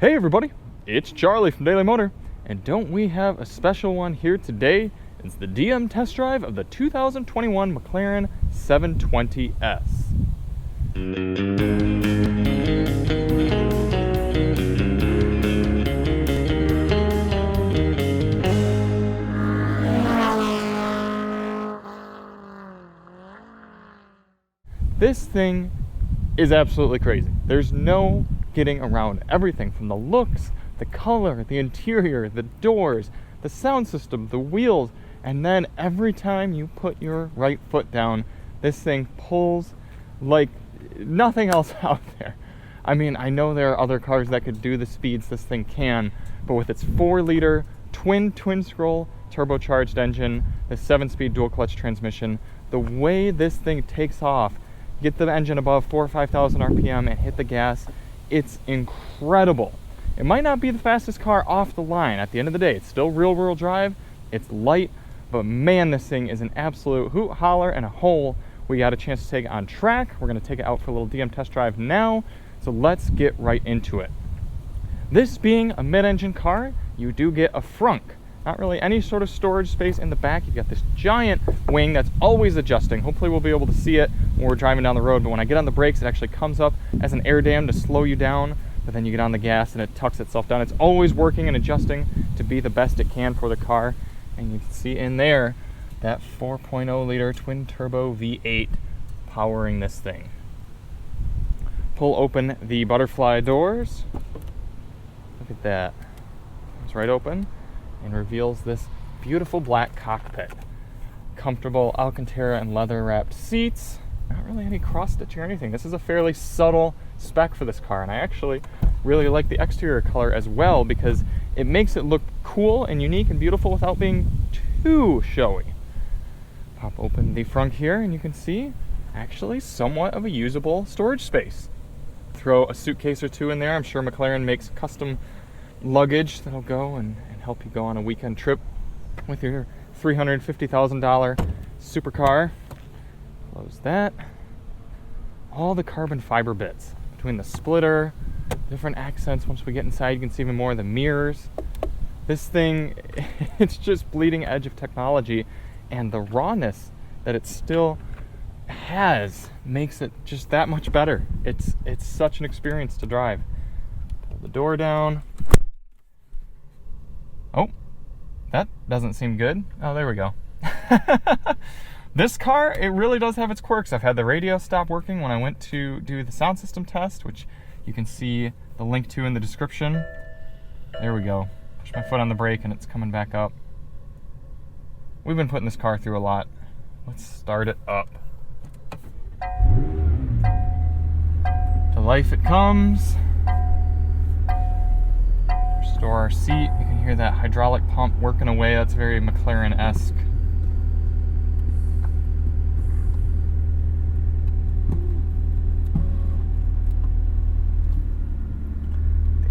Hey everybody, it's Charlie from Daily Motor, and don't we have a special one here today? It's the DM test drive of the 2021 McLaren 720S. This thing is absolutely crazy. There's no getting around everything from the looks, the color, the interior, the doors, the sound system, the wheels, and then every time you put your right foot down, this thing pulls like nothing else out there. I mean, I know there are other cars that could do the speeds this thing can, but with its 4-liter twin scroll turbocharged engine, the 7-speed dual clutch transmission, the way this thing takes off, get the engine above 4,000 or 5,000 RPM and hit the gas, it's incredible. It might not be the fastest car off the line. At the end of the day, it's still real-world drive, it's light, but man, this thing is an absolute hoot, holler, and a hole. We got a chance to take it on track. We're gonna take it out for a little DM test drive now, so let's get right into it. This being a mid-engine car, you do get a frunk. Not really any sort of storage space in the back. You've got this giant wing that's always adjusting. Hopefully we'll be able to see it when we're driving down the road, but when I get on the brakes, it actually comes up as an air dam to slow you down, but then you get on the gas and it tucks itself down. It's always working and adjusting to be the best it can for the car. And you can see in there that 4.0 liter twin turbo V8 powering this thing. Pull open the butterfly doors. Look at that. It's right open and reveals this beautiful black cockpit. Comfortable Alcantara and leather wrapped seats. Not really any cross stitching or anything. This is a fairly subtle spec for this car, and I actually really like the exterior color as well because it makes it look cool and unique and beautiful without being too showy. Pop open the front here and you can see actually somewhat of a usable storage space. Throw a suitcase or two in there. I'm sure McLaren makes custom luggage that'll go and help you go on a weekend trip with your $350,000 supercar. Close that. All the carbon fiber bits between the splitter, different accents. Once we get inside, you can see even more of the mirrors. This thing, it's just bleeding edge of technology, and the rawness that it still has makes it just that much better. It's such an experience to drive. Pull the door down. Oh, that doesn't seem good. Oh, there we go. This car, it really does have its quirks. I've had the radio stop working when I went to do the sound system test, which you can see the link to in the description. There we go. Push my foot on the brake and it's coming back up. We've been putting this car through a lot. Let's start it up. To life it comes. Restore our seat. You can hear that hydraulic pump working away. That's very McLaren-esque.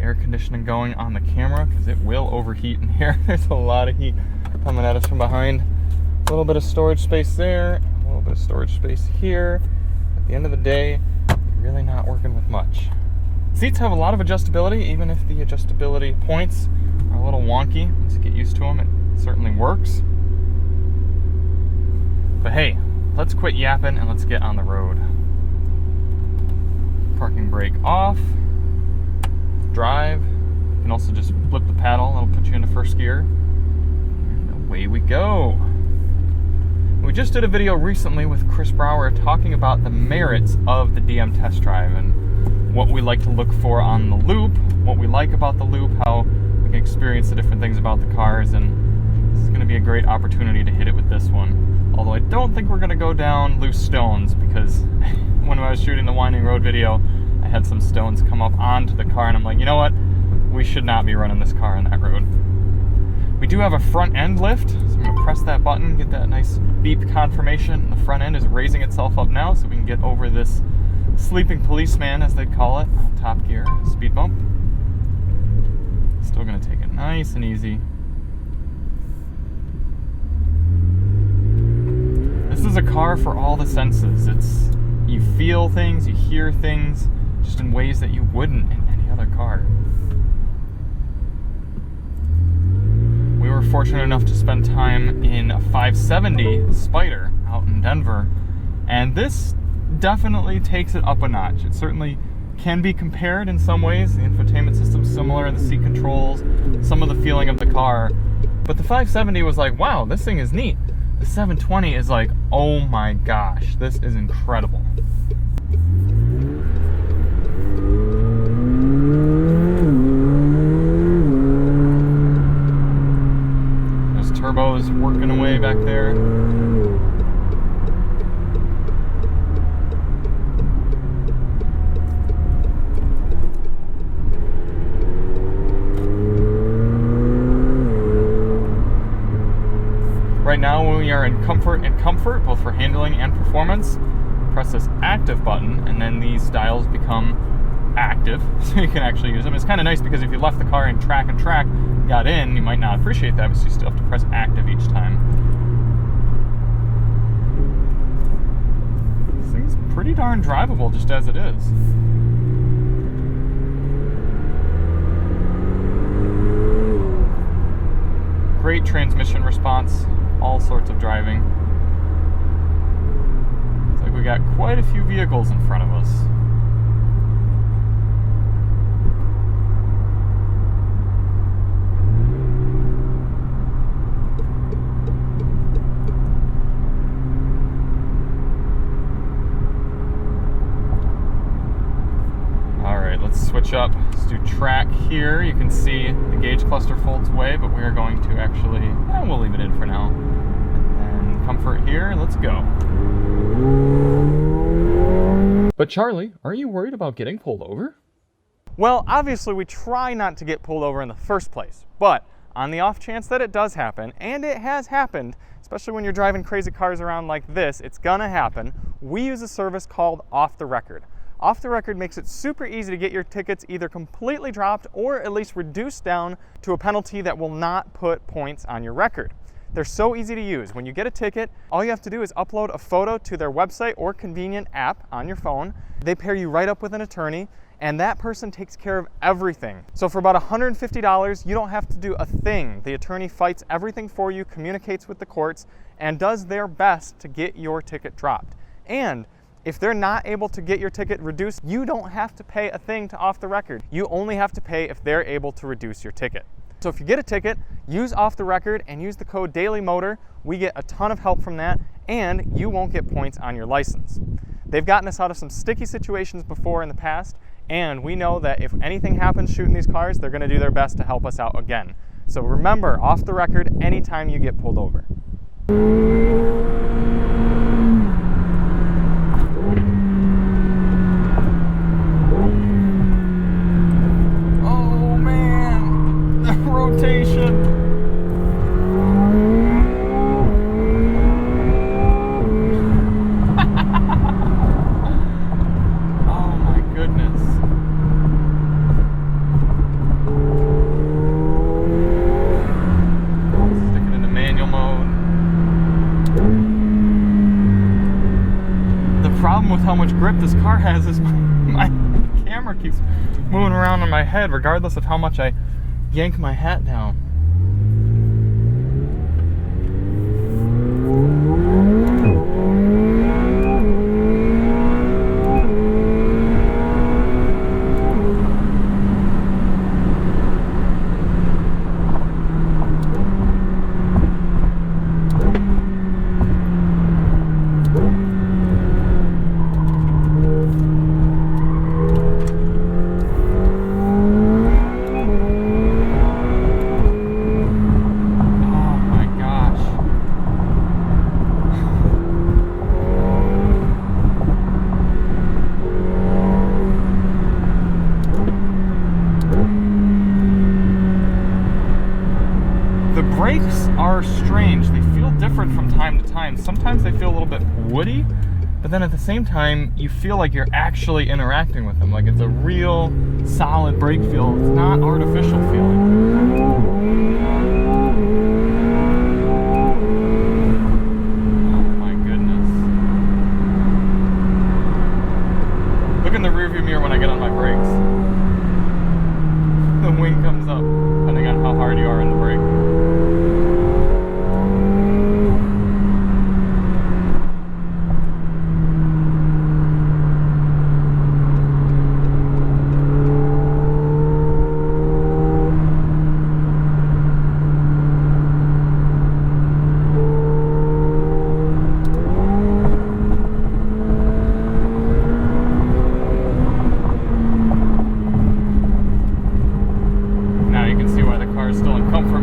Air conditioning going on the camera because it will overheat in here. There's a lot of heat coming at us from behind. A little bit of storage space there, a little bit of storage space here. At the end of the day, you're really not working with much. Seats have a lot of adjustability, even if the adjustability points are a little wonky. Once you get used to them, it certainly works. But hey, let's quit yapping and let's get on the road. Parking brake off. Drive. You can also just flip the paddle, that'll put you into first gear. And away we go. We just did a video recently with Chris Brower talking about the merits of the DM test drive and what we like to look for on the loop, what we like about the loop, how we can experience the different things about the cars, and this is going to be a great opportunity to hit it with this one. Although I don't think we're going to go down loose stones because when I was shooting the Winding Road video, I had some stones come up onto the car and I'm like, you know what? We should not be running this car on that road. We do have a front end lift, so I'm going to press that button, get that nice beep confirmation. The front end is raising itself up now so we can get over this sleeping policeman, as they call it, on top gear, speed bump. Still going to take it nice and easy. This is a car for all the senses. You feel things, you hear things, just in ways that you wouldn't in any other car. fortunate enough to spend time in a 570 Spider out in Denver, and this definitely takes it up a notch. It certainly can be compared in some ways. The infotainment system's similar, the seat controls, some of the feeling of the car. But the 570 was like, wow, this thing is neat. The 720 is like, oh my gosh, this is incredible. There's turbos working away back there. Right now we are in comfort and comfort, both for handling and performance. Press this active button and then these dials become active, so you can actually use them. It's kind of nice because if you left the car in track and track, got in, you might not appreciate that, but you still have to press active each time. This thing's pretty darn drivable just as it is. Great transmission response. All sorts of driving. It's like we got quite a few vehicles in front of us. All right, let's switch up. Let's do track here. You can see the gauge cluster folds away, but we are going to actually, we'll leave it in for now. And then comfort here, let's go. But Charlie, are you worried about getting pulled over? Well, obviously we try not to get pulled over in the first place, but on the off chance that it does happen, and it has happened, especially when you're driving crazy cars around like this, it's gonna happen, we use a service called Off the Record. Off the Record makes it super easy to get your tickets either completely dropped or at least reduced down to a penalty that will not put points on your record. They're so easy to use. When you get a ticket, all you have to do is upload a photo to their website or convenient app on your phone. They pair you right up with an attorney, and that person takes care of everything. So for about $150, you don't have to do a thing. The attorney fights everything for you, communicates with the courts, and does their best to get your ticket dropped. And if they're not able to get your ticket reduced, you don't have to pay a thing to Off the Record. You only have to pay if they're able to reduce your ticket. So if you get a ticket, use Off the Record and use the code DailyMotor. We get a ton of help from that, and you won't get points on your license. They've gotten us out of some sticky situations before in the past, and we know that if anything happens shooting these cars, they're gonna do their best to help us out again. So remember, Off the Record anytime you get pulled over. With how much grip this car has is my camera keeps moving around on my head regardless of how much I yank my hat down. Brakes are strange. They feel different from time to time. Sometimes they feel a little bit woody, but then at the same time, you feel like you're actually interacting with them. Like it's a real solid brake feel. It's not artificial feeling. Oh my goodness. Look in the rearview mirror when I get on my brakes. The wing comes up, depending on how hard you are in the brake.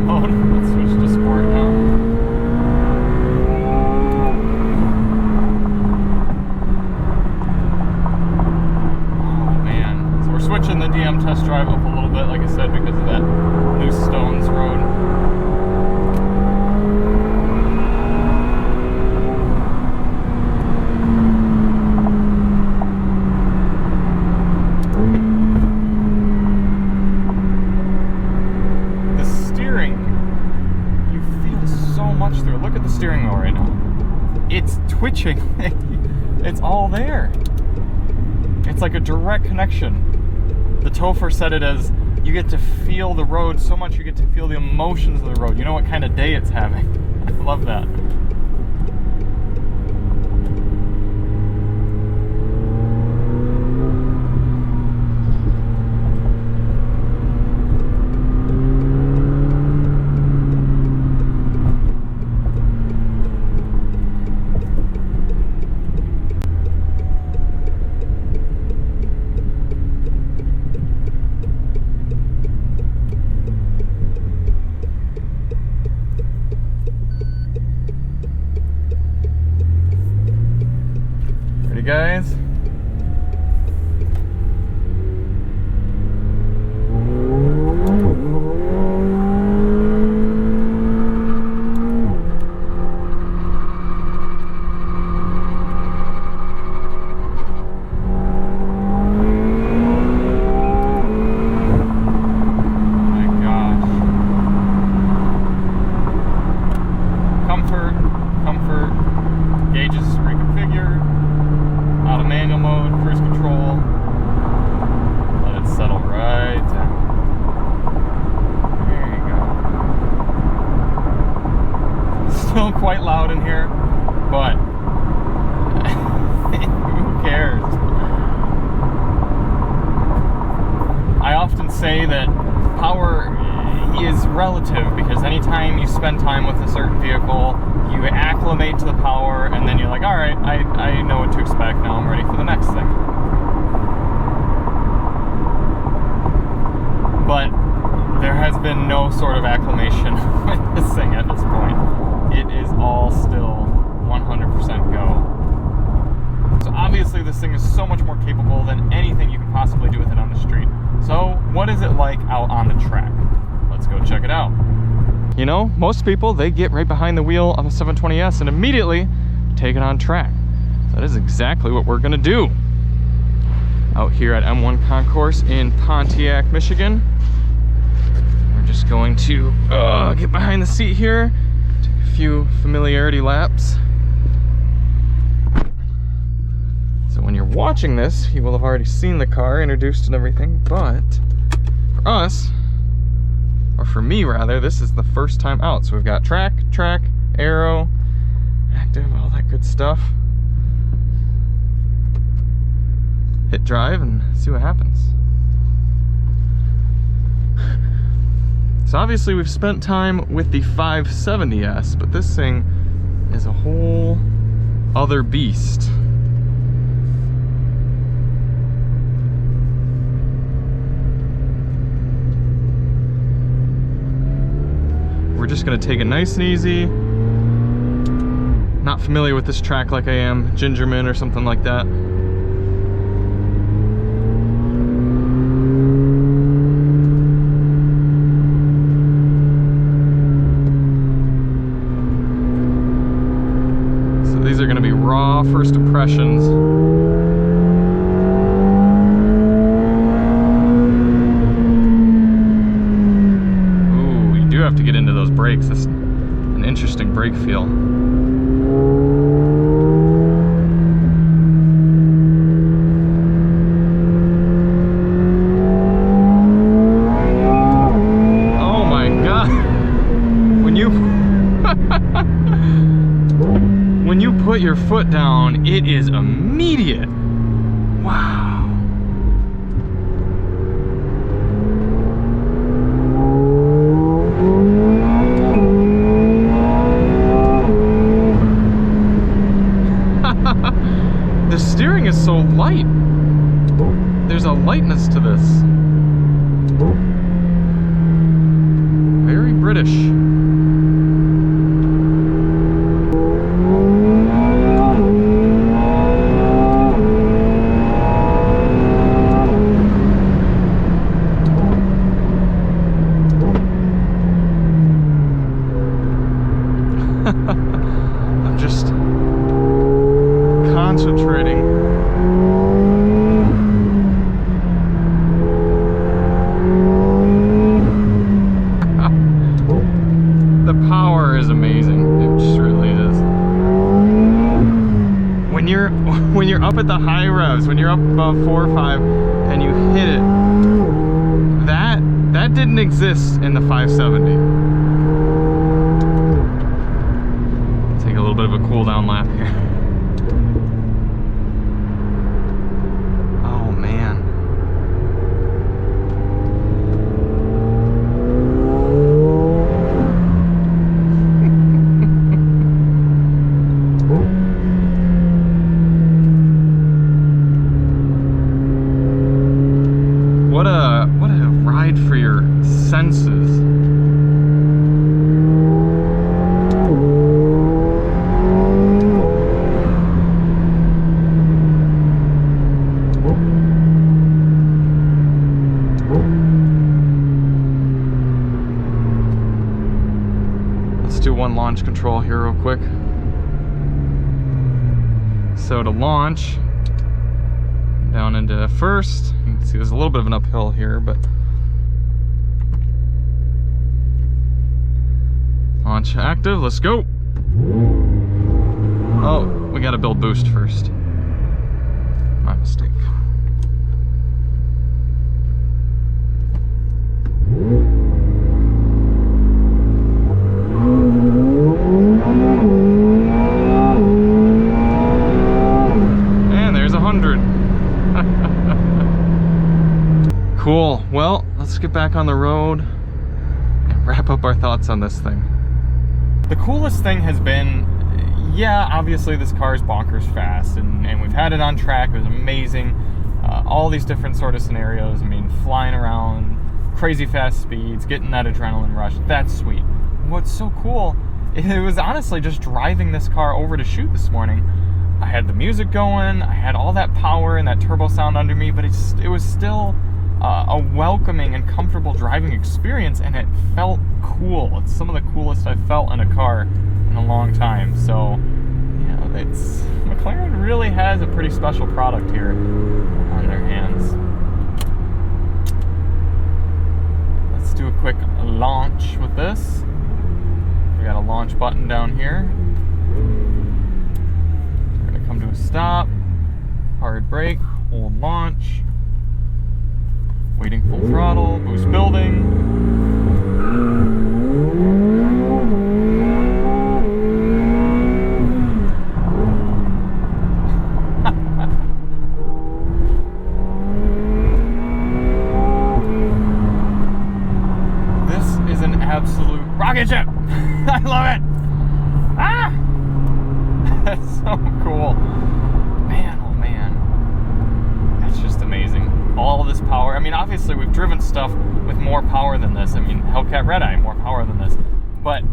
mode. Let's switch to sport now. Oh man. So we're switching the DM test drive up a little bit, like I said, because of that new Stones road. Look at the steering wheel right now. It's twitching. It's all there. It's like a direct connection. The Topher said it as you get to feel the road so much you get to feel the emotions of the road. You know what kind of day it's having. I love that. Guys, comfort, gauges reconfigure. Out of manual mode, cruise control. Let it settle right down. There you go. Still quite loud in here, but who cares? I often say that power is relative because anytime you spend time with a certain vehicle, you acclimate to the power, and then you're like, all right, I know what to expect. Now I'm ready for the next thing. But there has been no sort of acclimation with this thing at this point. It is all still 100% go. So obviously this thing is so much more capable than anything you can possibly do with it on the street. So what is it like out on the track? Let's go check it out. You know, most people, they get right behind the wheel of a 720S and immediately take it on track. So that is exactly what we're gonna do. Out here at M1 Concourse in Pontiac, Michigan. We're just going to get behind the seat here, take a few familiarity laps. So when you're watching this, you will have already seen the car introduced and everything, but for us, or for me rather, this is the first time out. So we've got track, aero, active, all that good stuff. Hit drive and see what happens. So obviously we've spent time with the 570S, but this thing is a whole other beast. We're just gonna take it nice and easy. Not familiar with this track like I am Gingerman or something like that. So these are gonna be raw first impressions. Have to get into those brakes. It's an interesting brake feel. Oh my god. When you put your foot down, it is immediate. Wow. The steering is so light. There's a lightness to this. Very British. I'm just concentrating. The power is amazing. It just really is. When you're up at the high revs, when you're up above 4 or 5 and you hit it, that didn't exist in the 570. Take a little bit of a cool down lap here. Oh man. What a ride for your senses. Let's do one launch control here real quick. So to launch, down into first, you can see there's a little bit of an uphill here, but launch active, let's go. Oh, we gotta build boost first. My mistake. And there's 100. Cool. Well, let's get back on the road and wrap up our thoughts on this thing. The coolest thing has been, yeah, obviously this car is bonkers fast, and we've had it on track. It was amazing. All these different sort of scenarios. I mean, flying around, crazy fast speeds, getting that adrenaline rush. That's sweet. What's so cool, it was honestly just driving this car over to shoot this morning. I had the music going, I had all that power and that turbo sound under me, but it was still a welcoming and comfortable driving experience, and it felt cool. It's some of the coolest I've felt in a car in a long time. So, yeah, McLaren really has a pretty special product here on their hands. Let's do a quick launch with this. We got a launch button down here. We're gonna come to a stop, hard brake, hold launch. Waiting full throttle, boost building. This is an absolute rocket ship. I love it. Ah! That's so cool. Man, oh man. That's just amazing. All this power. I mean, obviously we've driven stuff with more power than this. I mean, Hellcat Red-Eye, more power than this. But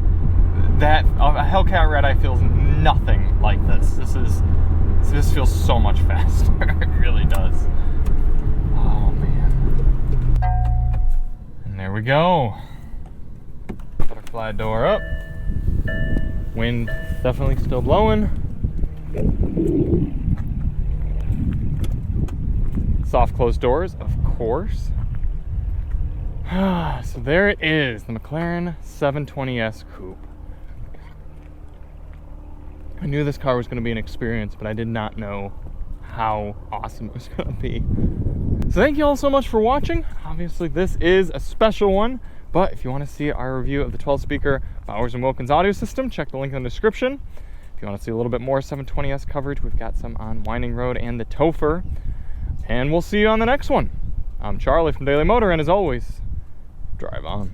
that a Hellcat Red-Eye feels nothing like this. This feels so much faster. It really does. Oh man. And there we go. Butterfly door up. Wind definitely still blowing. Soft closed doors, of course. So there it is, the McLaren 720S Coupe. I knew this car was going to be an experience, but I did not know how awesome it was going to be. So thank you all so much for watching. Obviously this is a special one, but if you want to see our review of the 12-speaker Bowers & Wilkins audio system, check the link in the description. If you want to see a little bit more 720S coverage, we've got some on Winding Road and the Topher. And we'll see you on the next one. I'm Charlie from Daily Motor, and as always, drive on.